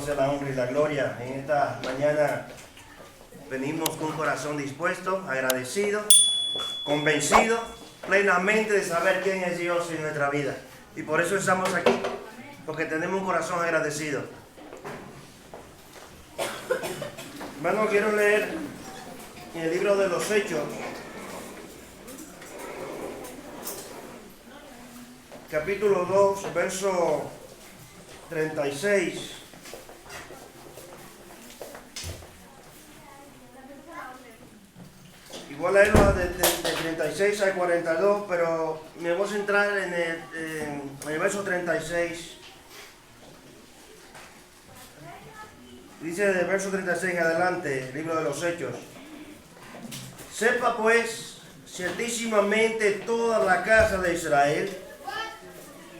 sea la honra y la gloria. En esta mañana venimos con un corazón dispuesto, agradecido, convencido plenamente de saber quién es Dios en nuestra vida. Y por eso estamos aquí, porque tenemos un corazón agradecido. Hermano, quiero leer en el libro de los Hechos, capítulo 2, verso 36. Igual leerlo de 36 al 42, pero me voy a centrar en el verso 36. Dice del verso 36 en adelante, el libro de los Hechos. Sepa pues ciertísimamente toda la casa de Israel,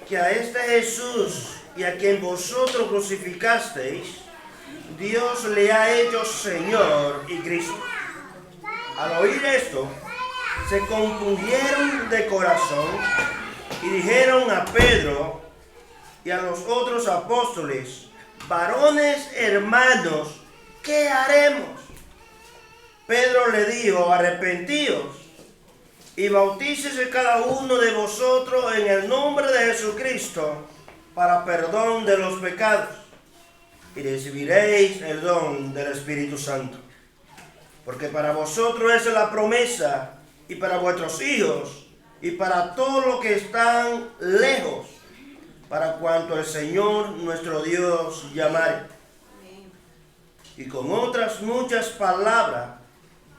que a este Jesús y a quien vosotros crucificasteis, Dios le ha hecho Señor y Cristo. Al oír esto, se compungieron de corazón y dijeron a Pedro y a los otros apóstoles: varones hermanos, ¿qué haremos? Pedro le dijo: arrepentíos y bautícese cada uno de vosotros en el nombre de Jesucristo para perdón de los pecados, y recibiréis el don del Espíritu Santo. Porque para vosotros es la promesa, y para vuestros hijos, y para todos los que están lejos, para cuanto el Señor nuestro Dios llamare. Y con otras muchas palabras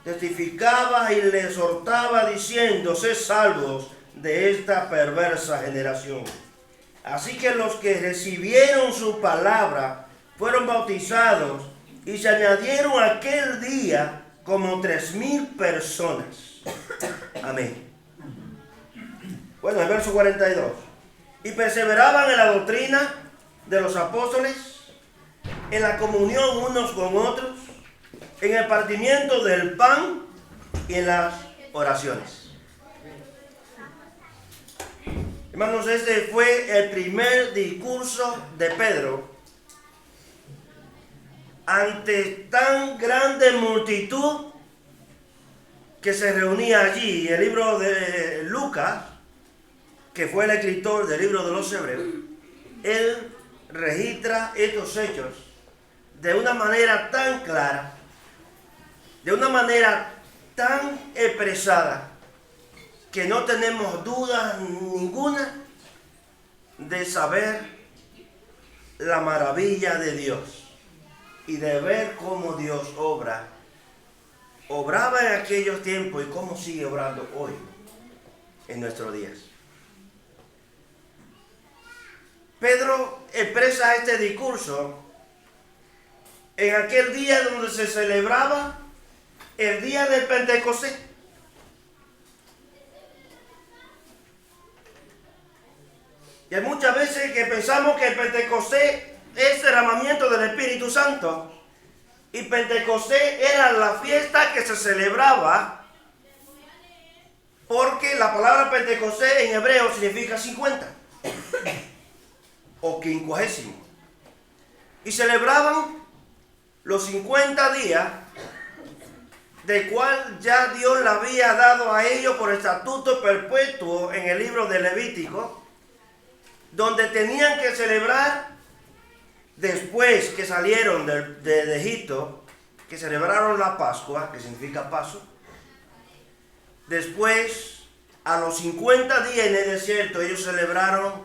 testificaba y le exhortaba diciendo: sed salvos de esta perversa generación. Así que los que recibieron su palabra fueron bautizados, y se añadieron aquel día como 3,000 personas. Amén. Bueno, el verso 42. Y perseveraban en la doctrina de los apóstoles, en la comunión unos con otros, en el partimiento del pan y en las oraciones. Hermanos, este fue el primer discurso de Pedro ante tan grande multitud que se reunía allí. El libro de Lucas, que fue el escritor del libro de los Hebreos, él registra estos hechos de una manera tan clara, de una manera tan expresada, que no tenemos duda ninguna de saber la maravilla de Dios y de ver cómo Dios obraba en aquellos tiempos y cómo sigue obrando hoy en nuestros días. Pedro expresa este discurso en aquel día donde se celebraba el día del Pentecostés. Y hay muchas veces que pensamos que el Pentecostés es derramamiento del Espíritu Santo, y Pentecostés era la fiesta que se celebraba, porque la palabra Pentecostés en hebreo significa 50 o 50, y celebraban los 50 días de cual ya Dios le había dado a ellos por estatuto perpetuo en el libro de Levítico, donde tenían que celebrar después que salieron de Egipto, que celebraron la Pascua, que significa paso. Después, a los 50 días en el desierto, ellos celebraron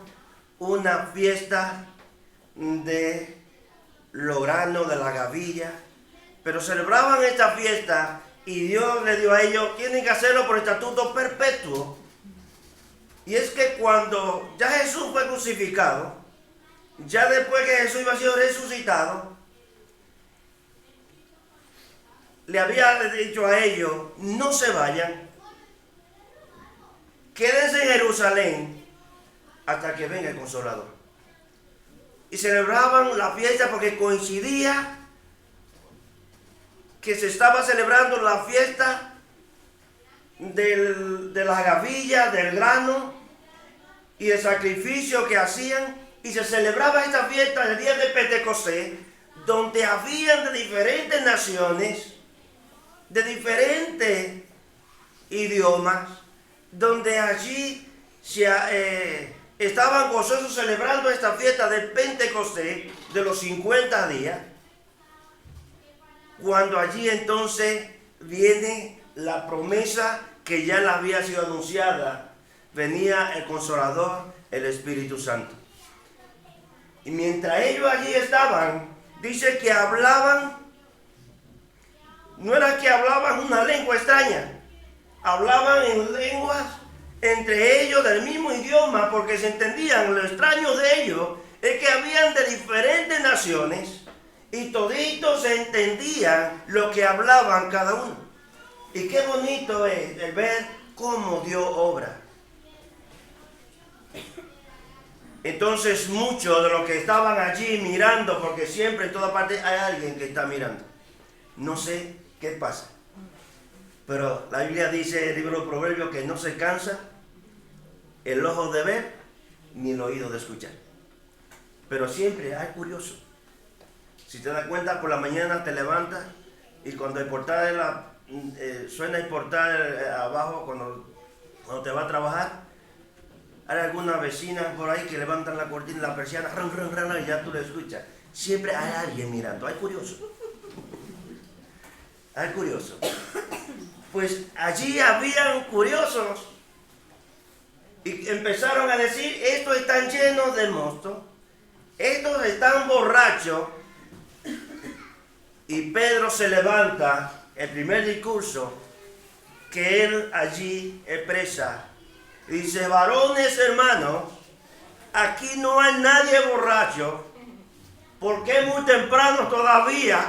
una fiesta de los granos de la gavilla, pero celebraban esta fiesta y Dios le dio a ellos: tienen que hacerlo por estatuto perpetuo. Y es que cuando ya Jesús fue crucificado, ya después que Jesús iba a ser resucitado, le había dicho a ellos: no se vayan, quédense en Jerusalén hasta que venga el Consolador. Y celebraban la fiesta porque coincidía que se estaba celebrando la fiesta de las gavillas, del grano y el sacrificio que hacían, y se celebraba esta fiesta el día de Pentecostés, donde habían de diferentes naciones, de diferentes idiomas, donde allí estaban gozosos celebrando esta fiesta del Pentecostés de los 50 días, cuando allí entonces viene la promesa que ya la había sido anunciada, venía el Consolador, el Espíritu Santo. Y mientras ellos allí estaban, dice que hablaban, no era que hablaban una lengua extraña, hablaban en lenguas entre ellos del mismo idioma, porque se entendían. Lo extraño de ellos es que habían de diferentes naciones y toditos se entendían lo que hablaban cada uno. Y qué bonito es el ver cómo Dios obra. Entonces muchos de los que estaban allí mirando, porque siempre en toda parte hay alguien que está mirando, no sé qué pasa, pero la Biblia dice en el libro de Proverbios que no se cansa el ojo de ver ni el oído de escuchar, pero siempre hay curiosos. Si te das cuenta, por la mañana te levantas y cuando el portal suena el portal abajo, cuando te vas a trabajar, hay algunas vecinas por ahí que levantan la cortina, la persiana, y ya tú lo escuchas. Siempre hay alguien mirando, hay curiosos. Hay curiosos. Pues allí habían curiosos y empezaron a decir: estos están llenos de mosto, estos están borrachos. Y Pedro se levanta, el primer discurso que él allí expresa, y dice: varones hermanos, aquí no hay nadie borracho, porque es muy temprano todavía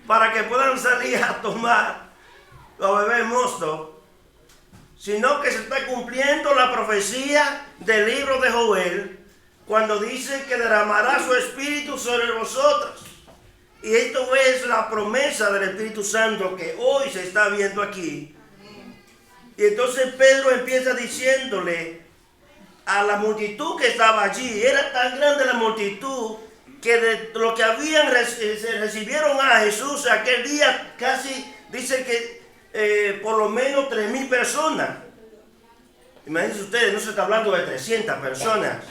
para que puedan salir a tomar o a beber mosto, sino que se está cumpliendo la profecía del libro de Joel, cuando dice que derramará su espíritu sobre vosotros. Y esto es la promesa del Espíritu Santo que hoy se está viendo aquí. Y entonces Pedro empieza diciéndole a la multitud que estaba allí, era tan grande la multitud que de lo que habían recibieron a Jesús aquel día, casi dice que por lo menos 3,000 personas. Imagínense ustedes, no se está hablando de 300 personas,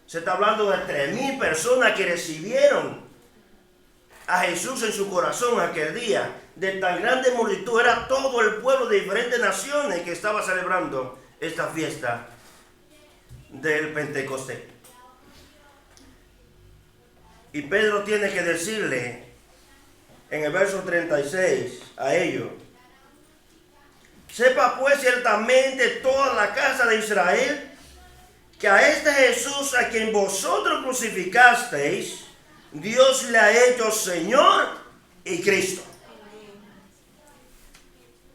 se está hablando de 3,000 personas que recibieron a Jesús en su corazón aquel día. De tan grande multitud, era todo el pueblo de diferentes naciones que estaba celebrando esta fiesta del Pentecostés. Y Pedro tiene que decirle en el verso 36 a ellos: sepa pues ciertamente toda la casa de Israel que a este Jesús a quien vosotros crucificasteis, Dios le ha hecho Señor y Cristo.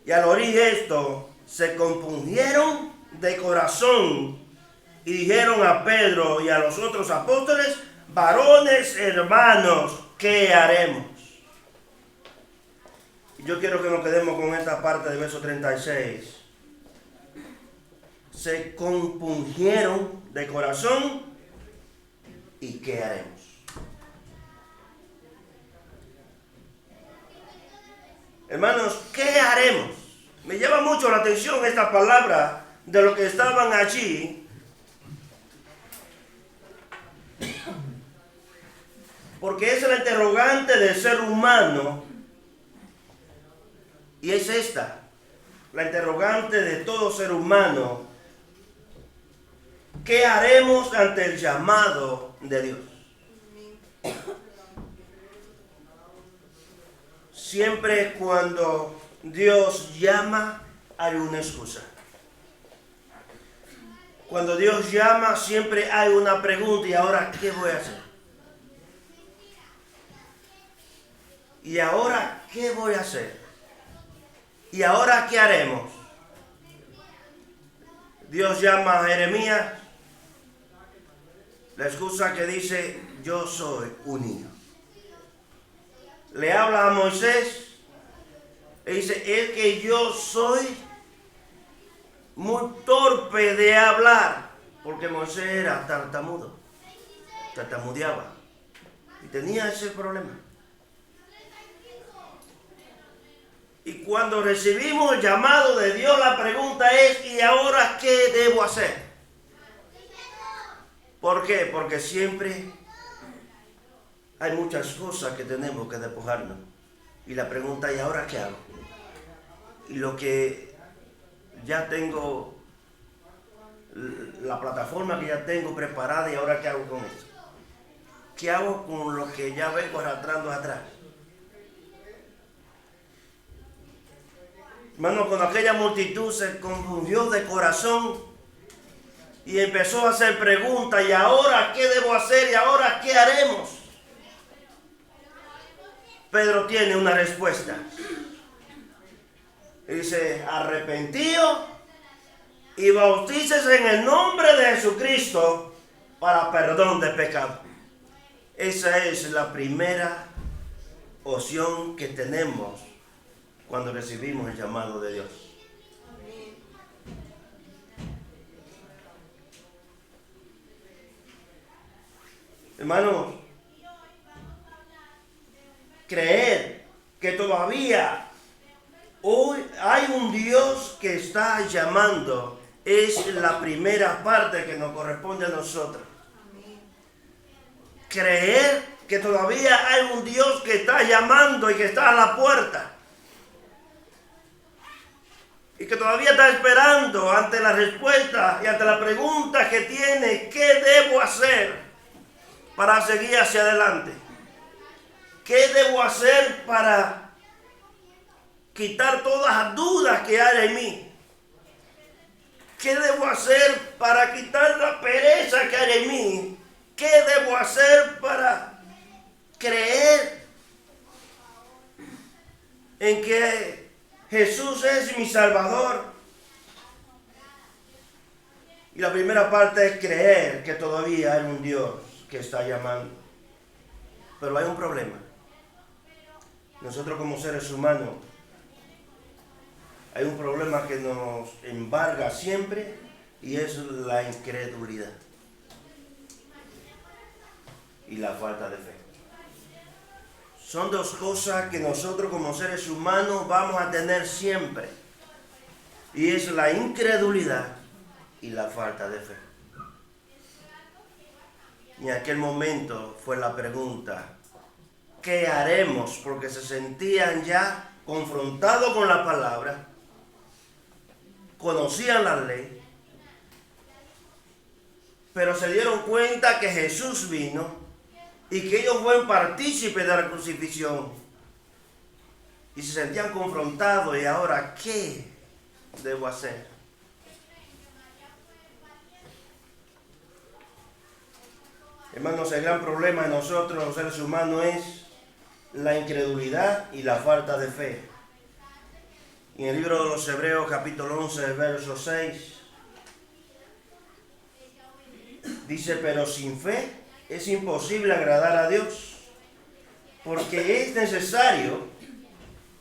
Y al oír esto, se compungieron de corazón y dijeron a Pedro y a los otros apóstoles: varones hermanos, ¿qué haremos? Yo quiero que nos quedemos con esta parte del verso 36. Se compungieron de corazón y ¿qué haremos? Hermanos, ¿qué haremos? Me llama mucho la atención esta palabra de los que estaban allí, porque es la interrogante del ser humano, y es esta, la interrogante de todo ser humano: ¿qué haremos ante el llamado de Dios? Siempre cuando Dios llama hay una excusa. Cuando Dios llama siempre hay una pregunta: ¿y ahora qué voy a hacer? ¿Y ahora qué voy a hacer? ¿Y ahora qué haremos? Dios llama a Jeremías, la excusa que dice: yo soy un niño. Le habla a Moisés y dice: es que yo soy muy torpe de hablar, porque Moisés era tartamudo, tartamudeaba. Y tenía ese problema. Y cuando recibimos el llamado de Dios, la pregunta es, ¿y ahora qué debo hacer? ¿Por qué? Porque siempre hay muchas cosas que tenemos que despojarnos. Y la pregunta es, ¿y ahora qué hago? Y lo que ya tengo, la plataforma que ya tengo preparada, ¿y ahora qué hago con eso? ¿Qué hago con lo que ya vengo arrastrando atrás? Hermano, cuando aquella multitud se confundió de corazón y empezó a hacer preguntas, ¿y ahora qué debo hacer? ¿Y ahora qué haremos? Pedro tiene una respuesta. Dice, arrepentíos y bautícese en el nombre de Jesucristo para perdón de pecado. Esa es la primera opción que tenemos cuando recibimos el llamado de Dios. Hermanos, creer que todavía hoy hay un Dios que está llamando es la primera parte que nos corresponde a nosotros. Creer que todavía hay un Dios que está llamando y que está a la puerta. Y que todavía está esperando ante la respuesta y ante la pregunta que tiene, ¿qué debo hacer para seguir hacia adelante? ¿Qué debo hacer para quitar todas las dudas que hay en mí? ¿Qué debo hacer para quitar la pereza que hay en mí? ¿Qué debo hacer para creer en que Jesús es mi Salvador? Y la primera parte es creer que todavía hay un Dios que está llamando. Pero hay un problema. Nosotros como seres humanos, hay un problema que nos embarga siempre y es la incredulidad y la falta de fe. Son dos cosas que nosotros como seres humanos vamos a tener siempre. Y es la incredulidad y la falta de fe. Y en aquel momento fue la pregunta, ¿qué haremos? Porque se sentían ya confrontados con la palabra, conocían la ley, pero se dieron cuenta que Jesús vino y que ellos fueron partícipes de la crucifixión. Y se sentían confrontados. ¿Y ahora qué debo hacer? Hermanos, el gran problema de nosotros, los seres humanos, es la incredulidad y la falta de fe. En el libro de los Hebreos, capítulo 11, verso 6, dice, pero sin fe es imposible agradar a Dios, porque es necesario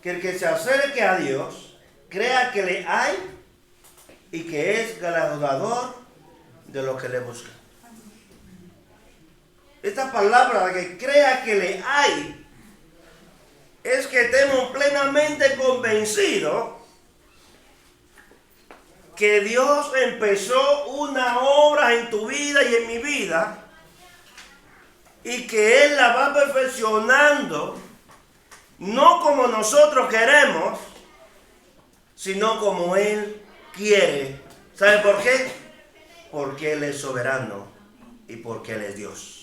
que el que se acerque a Dios crea que le hay y que es galardonador de los que le buscan. Esta palabra de que crea que le hay es que estemos plenamente convencidos que Dios empezó una obra en tu vida y en mi vida y que Él la va perfeccionando, no como nosotros queremos, sino como Él quiere. ¿Sabe por qué? Porque Él es soberano y porque Él es Dios.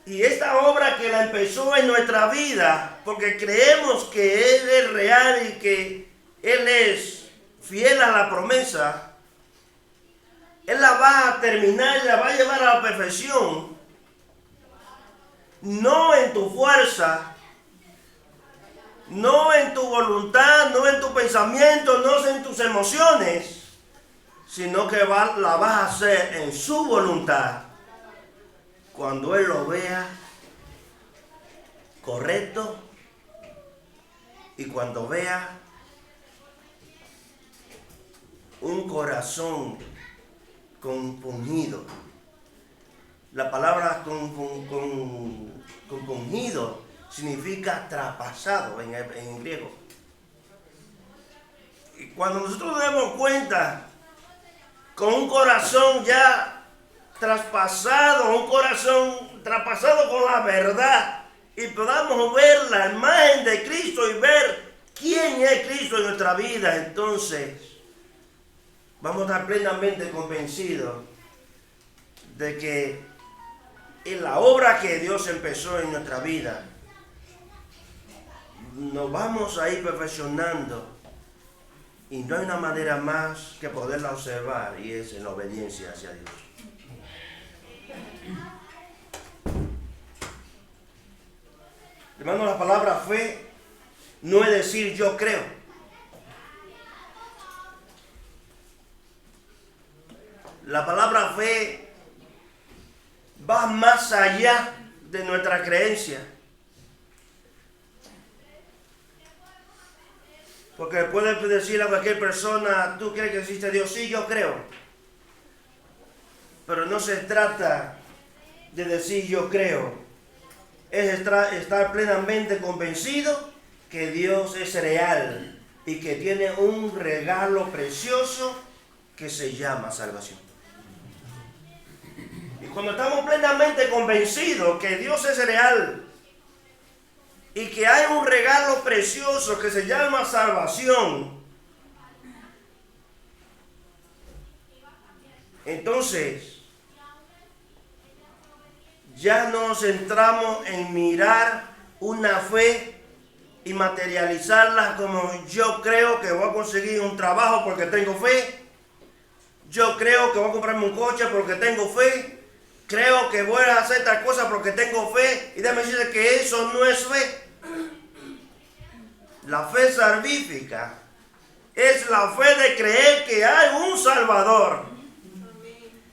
Y esta obra que la empezó en nuestra vida, porque creemos que Él es real y que Él es fiel a la promesa, Él la va a terminar y la va a llevar a la perfección, no en tu fuerza, no en tu voluntad, no en tu pensamiento, no en tus emociones, sino que la vas a hacer en su voluntad, cuando Él lo vea correcto y cuando vea un corazón compungido La palabra compungido significa traspasado en griego. Y cuando nosotros nos damos cuenta, con un corazón ya traspasado, un corazón traspasado con la verdad, y podamos ver la imagen de Cristo y ver quién es Cristo en nuestra vida, entonces vamos a estar plenamente convencidos de que en la obra que Dios empezó en nuestra vida, nos vamos a ir perfeccionando, y no hay una manera más que poderla observar, y es en la obediencia hacia Dios. Hermano, la palabra fe no es decir yo creo. La palabra fe va más allá de nuestra creencia. Porque puedes decirle a cualquier persona, ¿tú crees que existe Dios? Sí, yo creo. Pero no se trata de decir yo creo. Es estar plenamente convencido que Dios es real y que tiene un regalo precioso que se llama salvación. Y cuando estamos plenamente convencidos que Dios es real y que hay un regalo precioso que se llama salvación, entonces ya nos centramos en mirar una fe y materializarla como yo creo que voy a conseguir un trabajo porque tengo fe, yo creo que voy a comprarme un coche porque tengo fe, creo que voy a hacer tal cosa porque tengo fe, y déjame decirle que eso no es fe. La fe salvífica es la fe de creer que hay un Salvador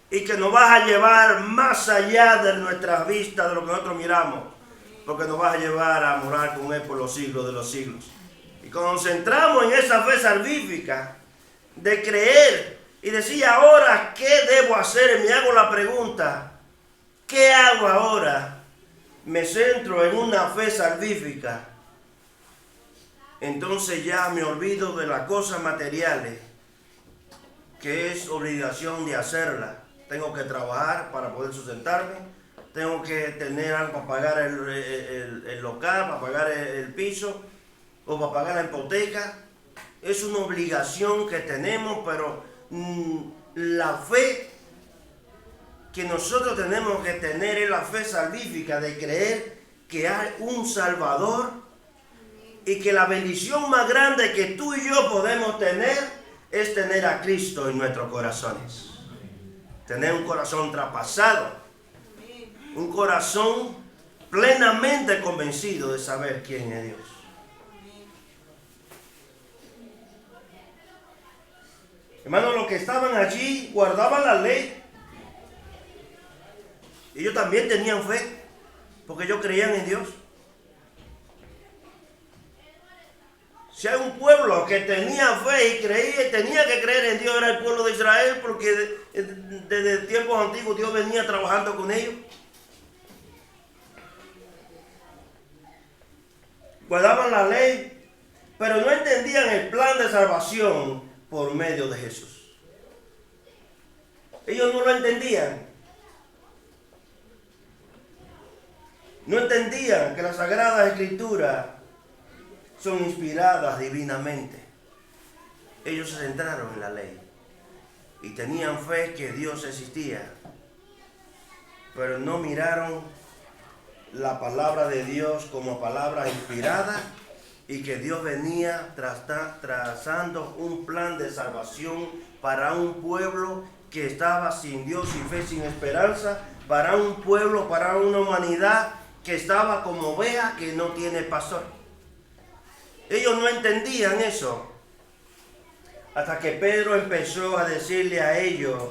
y que nos va a llevar más allá de nuestras vistas, de lo que nosotros miramos, porque nos va a llevar a morar con Él por los siglos de los siglos. Y cuando nos centramos en esa fe salvífica de creer y decir ahora, ¿qué debo hacer? Me hago la pregunta, ¿qué hago ahora? Me centro en una fe salvífica. Entonces ya me olvido de las cosas materiales, que es obligación de hacerlas. Tengo que trabajar para poder sustentarme, tengo que tener algo para pagar el local, para pagar el piso, o para pagar la hipoteca. Es una obligación que tenemos, pero la fe que nosotros tenemos que tener es la fe salvífica de creer que hay un Salvador y que la bendición más grande que tú y yo podemos tener es tener a Cristo en nuestros corazones. Tener un corazón traspasado, un corazón plenamente convencido de saber quién es Dios. Hermanos, los que estaban allí guardaban la ley. Ellos también tenían fe, porque ellos creían en Dios. Si hay un pueblo que tenía fe y tenía que creer en Dios, era el pueblo de Israel, porque desde tiempos antiguos Dios venía trabajando con ellos. Guardaban la ley, pero no entendían el plan de salvación por medio de Jesús. Ellos no lo entendían. No entendían que las Sagradas Escrituras son inspiradas divinamente. Ellos se centraron en la ley y tenían fe que Dios existía, pero no miraron la palabra de Dios como palabra inspirada y que Dios venía trazando un plan de salvación para un pueblo que estaba sin Dios, sin fe, sin esperanza, para un pueblo, para una humanidad que estaba como oveja que no tiene pastor. Ellos no entendían eso hasta que Pedro empezó a decirle a ellos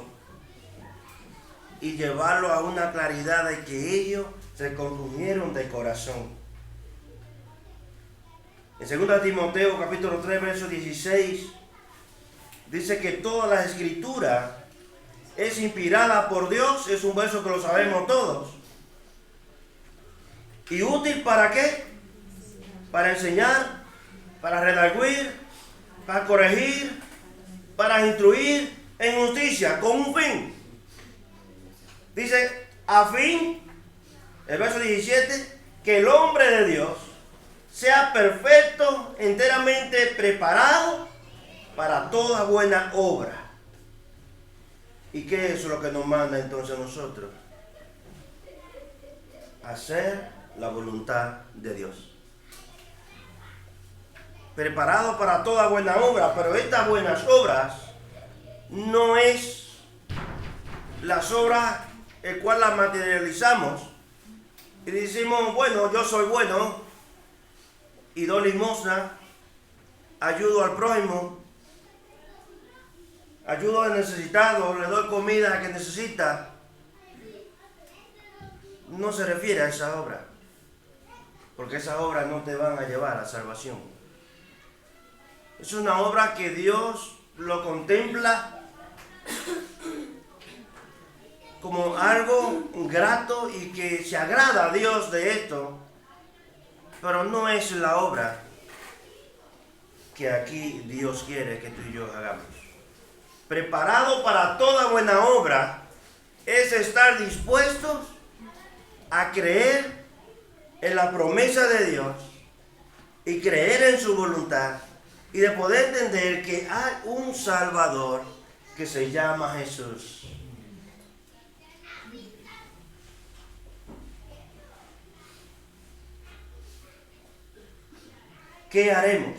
y llevarlo a una claridad de que ellos se confundieron de corazón. En 2 Timoteo capítulo 3 verso 16 dice que todas las escrituras es inspirada por Dios, es un verso que lo sabemos todos. ¿Y útil para qué? Para enseñar, para redarguir, para corregir, para instruir en justicia, con un fin. Dice, a fin, el verso 17, que el hombre de Dios sea perfecto, enteramente preparado para toda buena obra. ¿Y qué es lo que nos manda entonces a nosotros? Hacer la voluntad de Dios. Preparado para toda buena obra, pero estas buenas obras no es las obras el cual las materializamos y decimos, bueno, yo soy bueno y doy limosna, ayudo al prójimo, ayudo al necesitado, le doy comida a quien necesita. No se refiere a esa obra, porque esas obras no te van a llevar a salvación. Es una obra que Dios lo contempla como algo grato y que se agrada a Dios de esto, pero no es la obra que aquí Dios quiere que tú y yo hagamos. Preparado para toda buena obra es estar dispuestos a creer en la promesa de Dios y creer en su voluntad y de poder entender que hay un Salvador que se llama Jesús. ¿Qué haremos?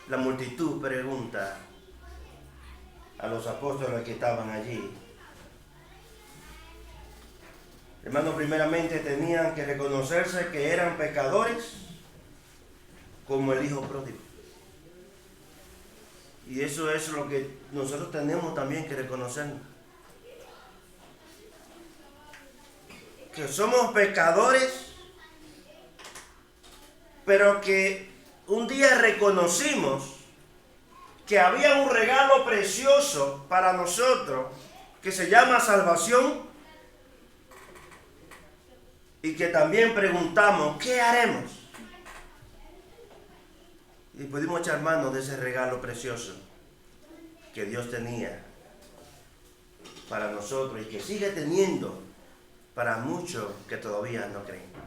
La multitud pregunta a los apóstoles que estaban allí. Hermanos, primeramente tenían que reconocerse que eran pecadores como el hijo pródigo. Y eso es lo que nosotros tenemos también que reconocer. Que somos pecadores, pero que un día reconocimos que había un regalo precioso para nosotros que se llama salvación y que también preguntamos, ¿qué haremos? Y pudimos echar mano de ese regalo precioso que Dios tenía para nosotros y que sigue teniendo para muchos que todavía no creen.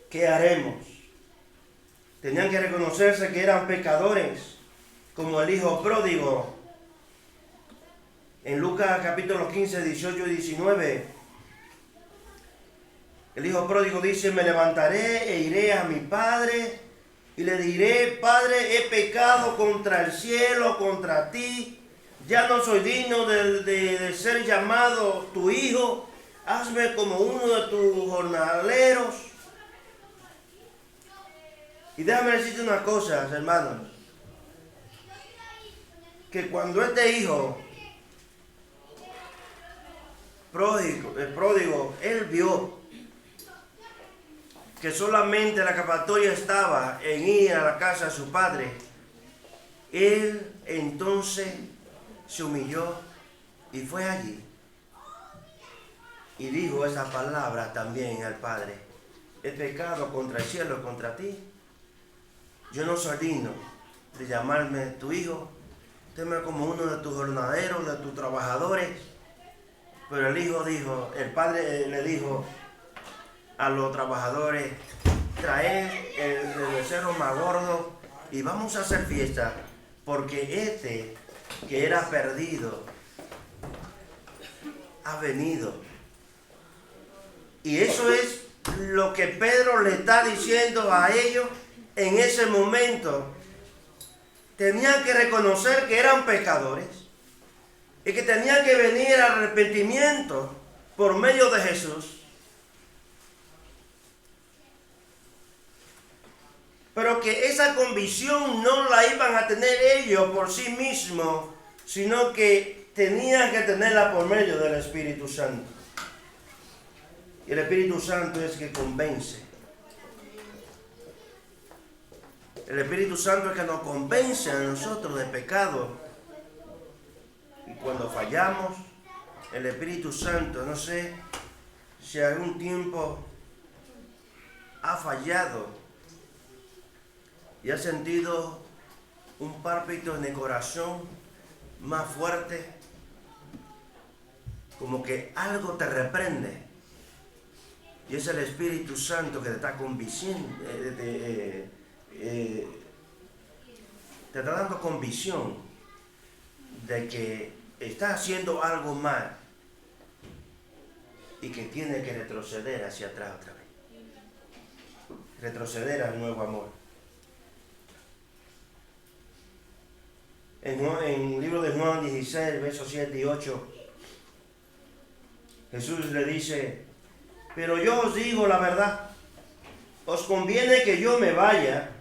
¿Qué haremos? Tenían que reconocerse que eran pecadores, como el hijo pródigo. En Lucas capítulo 15, 18 y 19, el hijo pródigo dice, me levantaré e iré a mi padre y le diré, Padre, he pecado contra el cielo, contra ti, ya no soy digno de ser llamado tu hijo, hazme como uno de tus jornaleros. Y déjame decirte una cosa, hermanos, que cuando este hijo el pródigo, él vio que solamente la escapatoria estaba en ir a la casa de su padre, él entonces se humilló y fue allí y dijo esa palabra también al Padre, he pecado contra el cielo, contra ti. Yo no soy digno de llamarme tu hijo, tenme como uno de tus jornaleros, de tus trabajadores. Pero el hijo dijo, el padre le dijo a los trabajadores, traed el becerro más gordo y vamos a hacer fiesta, porque este que era perdido ha venido. Y eso es lo que Pedro le está diciendo a ellos. En ese momento tenían que reconocer que eran pecadores y que tenían que venir al arrepentimiento por medio de Jesús. Pero que esa convicción no la iban a tener ellos por sí mismos, sino que tenían que tenerla por medio del Espíritu Santo. Y el Espíritu Santo es que convence. El Espíritu Santo es que nos convence a nosotros de pecado cuando fallamos, el Espíritu Santo, no sé si algún tiempo ha fallado y ha sentido un pálpito en el corazón más fuerte, como que algo te reprende. Y es el Espíritu Santo que te está convenciendo, te está dando convicción de que estás haciendo algo mal y que tienes que retroceder hacia atrás otra vez. Retroceder al nuevo amor. En el libro de Juan 16, versos 7 y 8, Jesús le dice: pero yo os digo la verdad, os conviene que yo me vaya,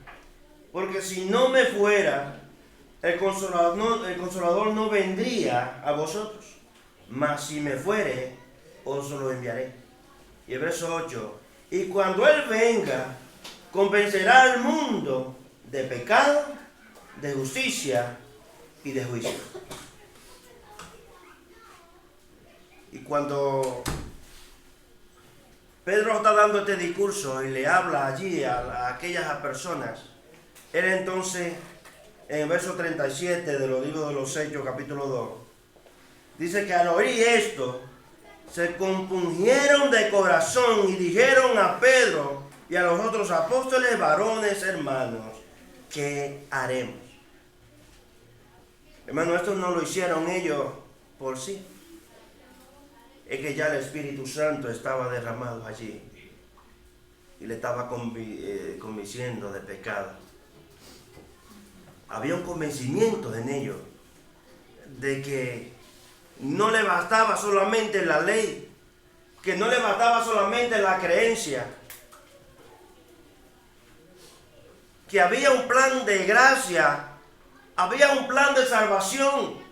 porque si no me fuera, el Consolador no vendría a vosotros, mas si me fuere, os lo enviaré. Y el verso 8, y cuando Él venga, convencerá al mundo de pecado, de justicia y de juicio. Y cuando Pedro está dando este discurso y le habla allí a aquellas personas, él entonces, en el verso 37 de los libros de los Hechos, capítulo 2, dice que al oír esto, se compungieron de corazón y dijeron a Pedro y a los otros apóstoles, varones, hermanos, ¿qué haremos? Hermano, esto no lo hicieron ellos por sí. Es que ya el Espíritu Santo estaba derramado allí y le estaba convenciendo de pecado. Había un convencimiento en ellos de que no le bastaba solamente la ley, que no le bastaba solamente la creencia, que había un plan de gracia, había un plan de salvación,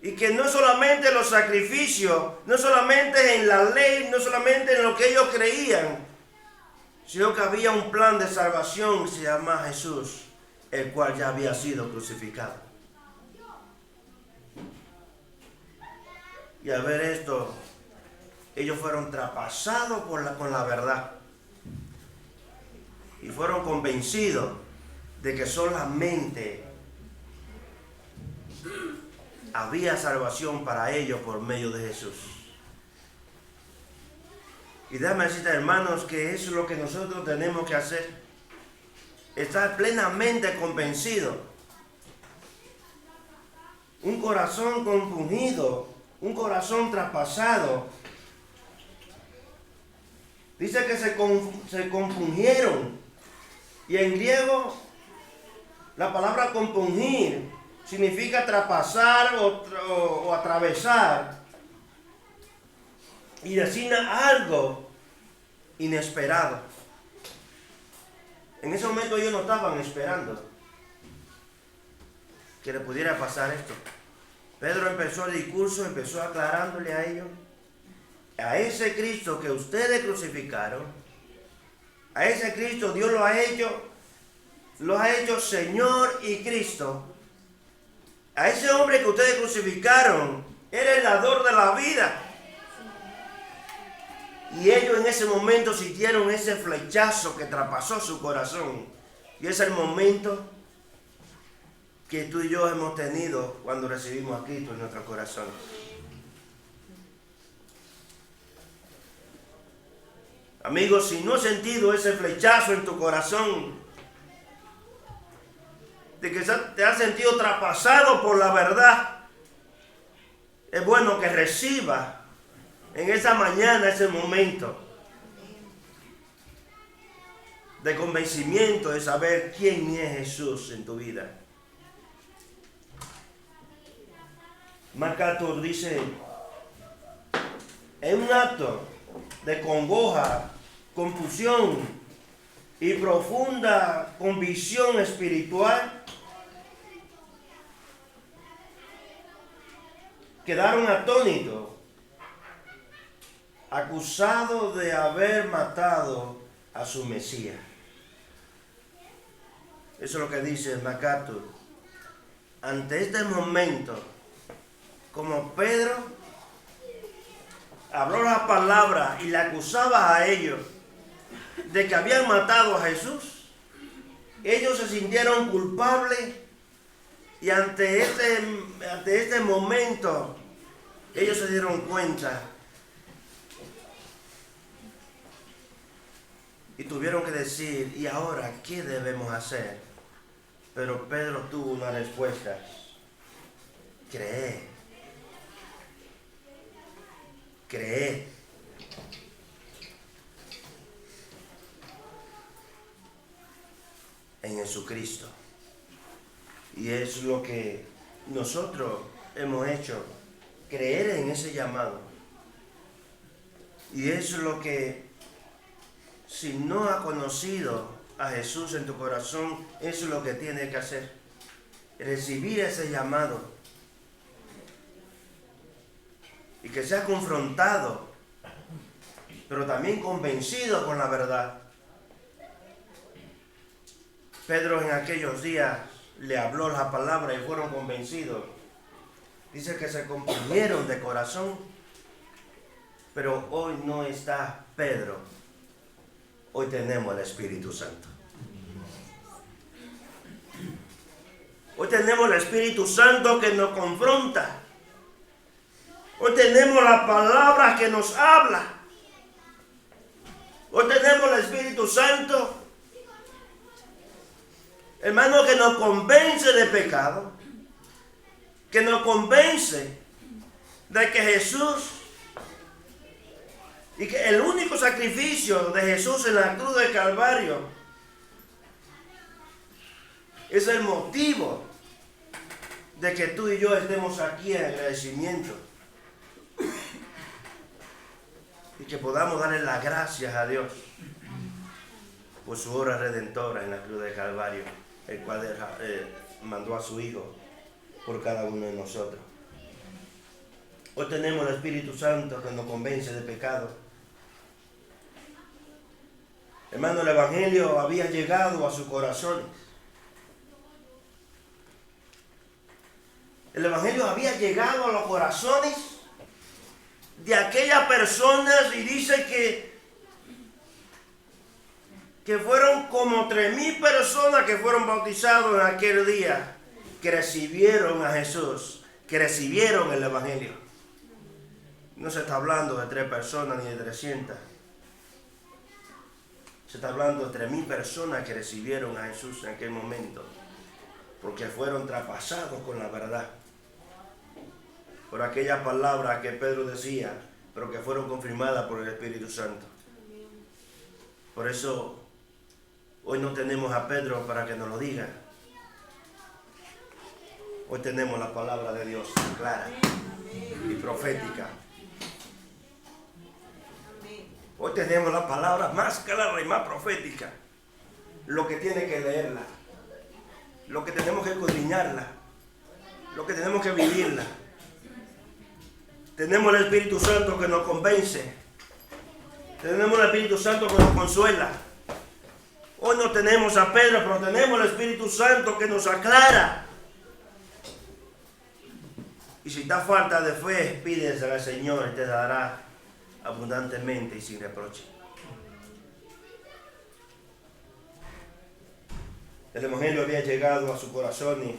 y que no solamente los sacrificios, no solamente en la ley, no solamente en lo que ellos creían, sino que había un plan de salvación que se llama Jesús, el cual ya había sido crucificado. Y al ver esto, ellos fueron traspasados con la verdad y fueron convencidos de que solamente había salvación para ellos por medio de Jesús. Y déjame decirte, hermanos, que eso es lo que nosotros tenemos que hacer. Estar plenamente convencidos. Un corazón compungido, un corazón traspasado. Dice que se compungieron. Y en griego, la palabra compungir significa traspasar o atravesar. Y designa algo inesperado. En ese momento ellos no estaban esperando que le pudiera pasar esto. Pedro empezó el discurso, empezó aclarándole a ellos: a ese Cristo que ustedes crucificaron, a ese Cristo Dios lo ha hecho Señor y Cristo. A ese hombre que ustedes crucificaron, era el dador de la vida. Y ellos en ese momento sintieron ese flechazo que traspasó su corazón. Y es el momento que tú y yo hemos tenido cuando recibimos a Cristo en nuestro corazón. Amigos, si no has sentido ese flechazo en tu corazón, de que te has sentido traspasado por la verdad, es bueno que recibas en esa mañana ese momento de convencimiento, de saber quién es Jesús en tu vida. MacArthur dice: en un acto de congoja, confusión y profunda convicción espiritual, quedaron atónitos, acusados de haber matado a su Mesías. Eso es lo que dice MacArthur. Ante este momento como Pedro habló la palabra y le acusaba a ellos de que habían matado a Jesús, ellos se sintieron culpables y ante este momento ellos se dieron cuenta y tuvieron que decir, ¿y ahora qué debemos hacer? Pero Pedro tuvo una respuesta: creed. Creed. En Jesucristo. Y es lo que nosotros hemos hecho, creer en ese llamado. Y es lo que, si no has conocido a Jesús en tu corazón, eso es lo que tienes que hacer. Recibir ese llamado. Y que seas confrontado, pero también convencido con la verdad. Pedro en aquellos días le habló la palabra y fueron convencidos. Dice que se comprimieron de corazón. Pero hoy no está Pedro. Hoy tenemos el Espíritu Santo. Hoy tenemos el Espíritu Santo que nos confronta. Hoy tenemos la palabra que nos habla. Hoy tenemos el Espíritu Santo, hermano, que nos convence de pecado, que nos convence de que Jesús, y que el único sacrificio de Jesús en la cruz del Calvario es el motivo de que tú y yo estemos aquí en agradecimiento y que podamos darle las gracias a Dios por su obra redentora en la cruz del Calvario, el cual mandó a su Hijo por cada uno de nosotros. Hoy tenemos el Espíritu Santo que nos convence de pecado. Hermano, el Evangelio había llegado a sus corazones. El Evangelio había llegado a los corazones de aquellas personas, y dice que fueron como 3,000 personas que fueron bautizados en aquel día, que recibieron a Jesús, que recibieron el Evangelio. No se está hablando de 3 personas ni de 300. Se está hablando de 3,000 personas que recibieron a Jesús en aquel momento, porque fueron traspasados con la verdad, por aquella palabra que Pedro decía, pero que fueron confirmadas por el Espíritu Santo. Por eso hoy no tenemos a Pedro para que nos lo diga. Hoy tenemos la palabra de Dios clara y profética. Hoy tenemos la palabra más clara y más profética. Lo que tiene que leerla, lo que tenemos que escudriñarla, lo que tenemos que vivirla. Tenemos el Espíritu Santo que nos convence. Tenemos el Espíritu Santo que nos consuela. Hoy no tenemos a Pedro, pero tenemos el Espíritu Santo que nos aclara. Y si está falta de fe, pídesela al Señor y te dará abundantemente y sin reproche. El Evangelio había llegado a sus corazones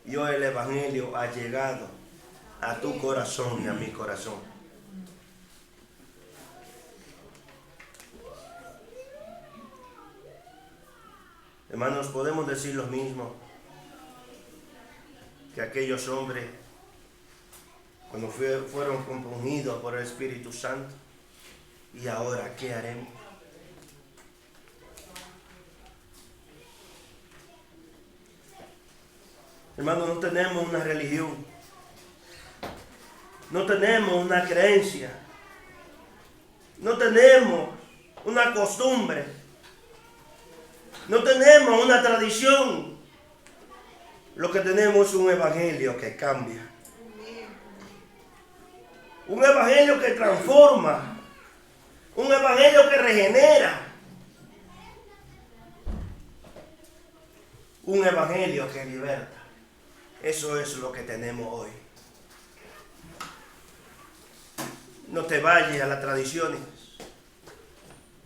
y hoy el Evangelio ha llegado a tu corazón y a mi corazón. Hermanos, podemos decir lo mismo que aquellos hombres cuando fueron compungidos por el Espíritu Santo. ¿Y ahora qué haremos? Hermanos, no tenemos una religión, no tenemos una creencia, no tenemos una costumbre, no tenemos una tradición. Lo que tenemos es un evangelio que cambia, un evangelio que transforma, un evangelio que regenera, un evangelio que liberta. Eso es lo que tenemos hoy. No te vayas a las tradiciones.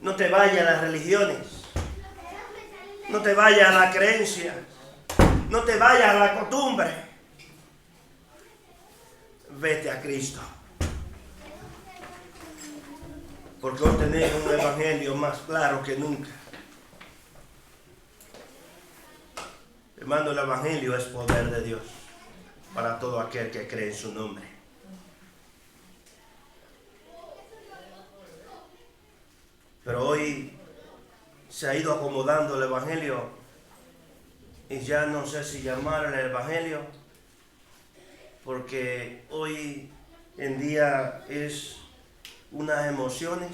No te vayas a las religiones. No te vayas a la creencia. No te vayas a la costumbre. Vete a Cristo. Porque hoy tenemos un evangelio más claro que nunca. Hermano, el evangelio es poder de Dios para todo aquel que cree en su nombre. Pero hoy se ha ido acomodando el evangelio y ya no sé si llamarle el evangelio, porque hoy en día es unas emociones,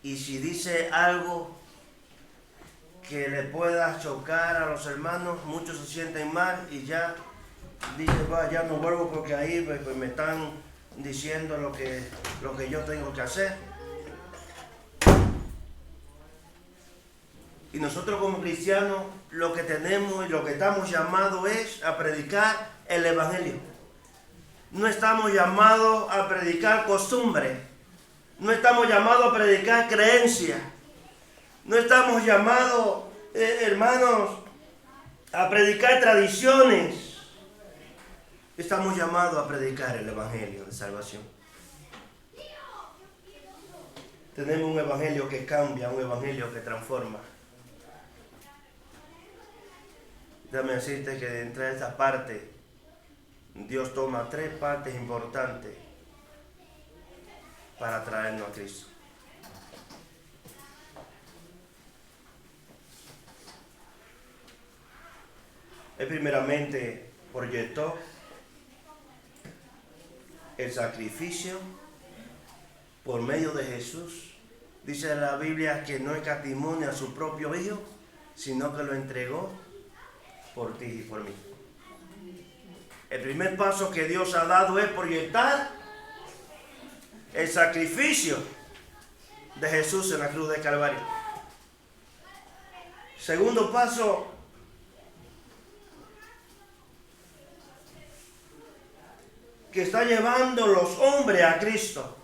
y si dice algo que le pueda chocar a los hermanos, muchos se sienten mal y ya dice, va, ya no vuelvo porque ahí pues me están diciendo lo que yo tengo que hacer. Y nosotros como cristianos lo que tenemos y lo que estamos llamados es a predicar el evangelio. No estamos llamados a predicar costumbre. No estamos llamados a predicar creencia. No estamos llamados, hermanos, a predicar tradiciones. Estamos llamados a predicar el evangelio de salvación. Tenemos un evangelio que cambia, un evangelio que transforma. Déjame decirte que dentro de esta parte, Dios toma 3 partes importantes para traernos a Cristo. Él primeramente proyectó el sacrificio por medio de Jesús. Dice la Biblia que no escatimó a su propio Hijo, sino que lo entregó por ti y por mí. El primer paso que Dios ha dado es proyectar el sacrificio de Jesús en la cruz de Calvario. Segundo paso, que está llevando los hombres a Cristo.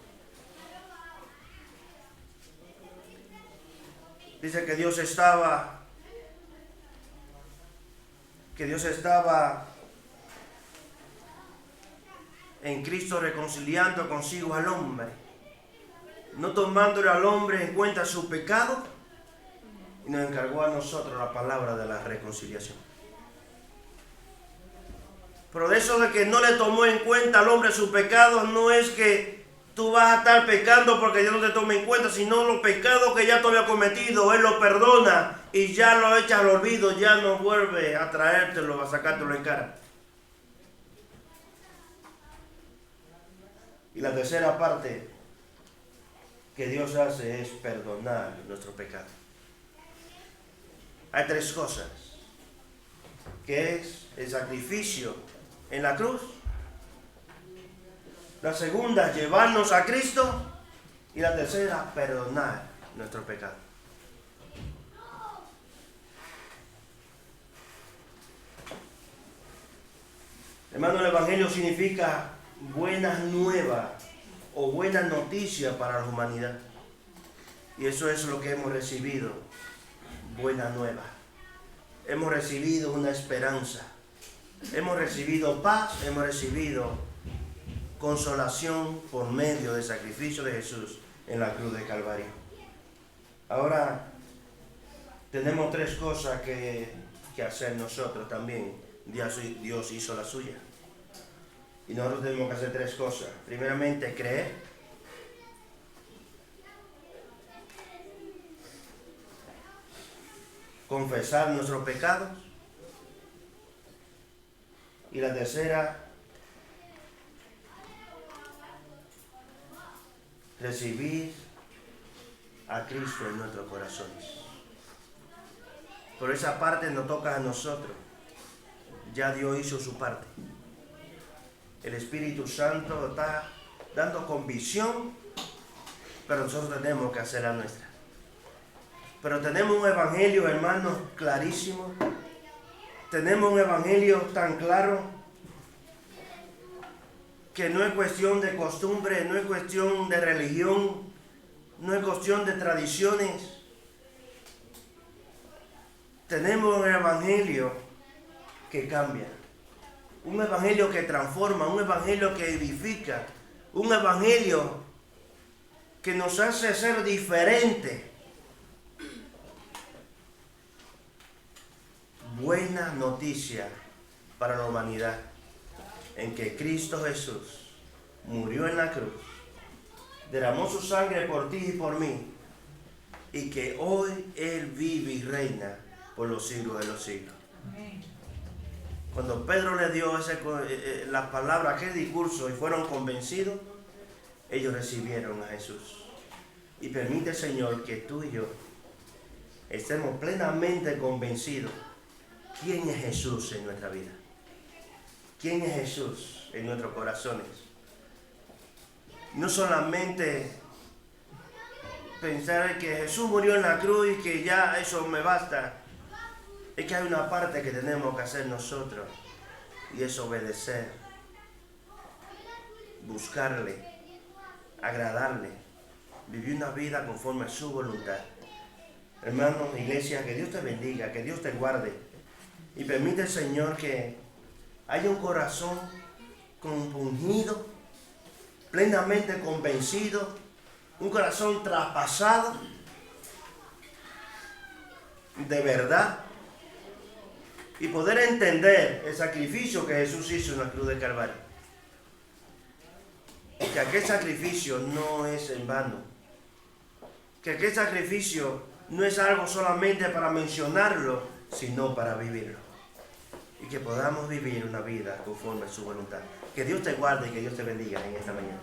Dice que Dios estaba en Cristo reconciliando consigo al hombre, no tomándole al hombre en cuenta su pecado, y nos encargó a nosotros la palabra de la reconciliación. Pero de eso de que no le tomó en cuenta al hombre su pecado, no es que tú vas a estar pecando porque Dios no te toma en cuenta, sino los pecados que ya tú habías cometido, Él los perdona y ya lo echa al olvido, ya no vuelve a traértelo, a sacártelo en cara. Y la tercera parte que Dios hace es perdonar nuestro pecado. Hay 3 cosas, que es el sacrificio en la cruz. La segunda, llevarnos a Cristo. Y la tercera, perdonar nuestro pecado. Hermano, el evangelio significa buenas nuevas o buenas noticias para la humanidad. Y eso es lo que hemos recibido, buena nueva. Hemos recibido una esperanza. Hemos recibido paz, hemos recibido consolación por medio del sacrificio de Jesús en la cruz de Calvario. Ahora tenemos 3 cosas que hacer nosotros también. Dios hizo la suya. Y nosotros tenemos que hacer 3 cosas. Primeramente, creer. Confesar nuestros pecados. Y la tercera, recibir a Cristo en nuestros corazones. Por esa parte nos toca a nosotros. Ya Dios hizo su parte. El Espíritu Santo está dando convicción, pero nosotros tenemos que hacer la nuestra. Pero tenemos un evangelio, hermanos, clarísimo. Tenemos un evangelio tan claro que no es cuestión de costumbre, no es cuestión de religión, no es cuestión de tradiciones. Tenemos un evangelio que cambia, un evangelio que transforma, un evangelio que edifica, un evangelio que nos hace ser diferentes. Buena noticia para la humanidad, en que Cristo Jesús murió en la cruz, derramó su sangre por ti y por mí, y que hoy Él vive y reina por los siglos de los siglos. Cuando Pedro le dio las palabras, aquel discurso, y fueron convencidos, ellos recibieron a Jesús. Y permite, Señor, que tú y yo estemos plenamente convencidos quién es Jesús en nuestra vida. ¿Quién es Jesús en nuestros corazones? No solamente pensar que Jesús murió en la cruz y que ya eso me basta. Es que hay una parte que tenemos que hacer nosotros, y es obedecer, buscarle, agradarle, vivir una vida conforme a su voluntad. Hermanos, iglesia, que Dios te bendiga, que Dios te guarde, y permite, Señor, que haya un corazón compungido, plenamente convencido, un corazón traspasado de verdad, y poder entender el sacrificio que Jesús hizo en la cruz de Calvario. Que aquel sacrificio no es en vano. Que aquel sacrificio no es algo solamente para mencionarlo, sino para vivirlo. Y que podamos vivir una vida conforme a su voluntad. Que Dios te guarde y que Dios te bendiga en esta mañana.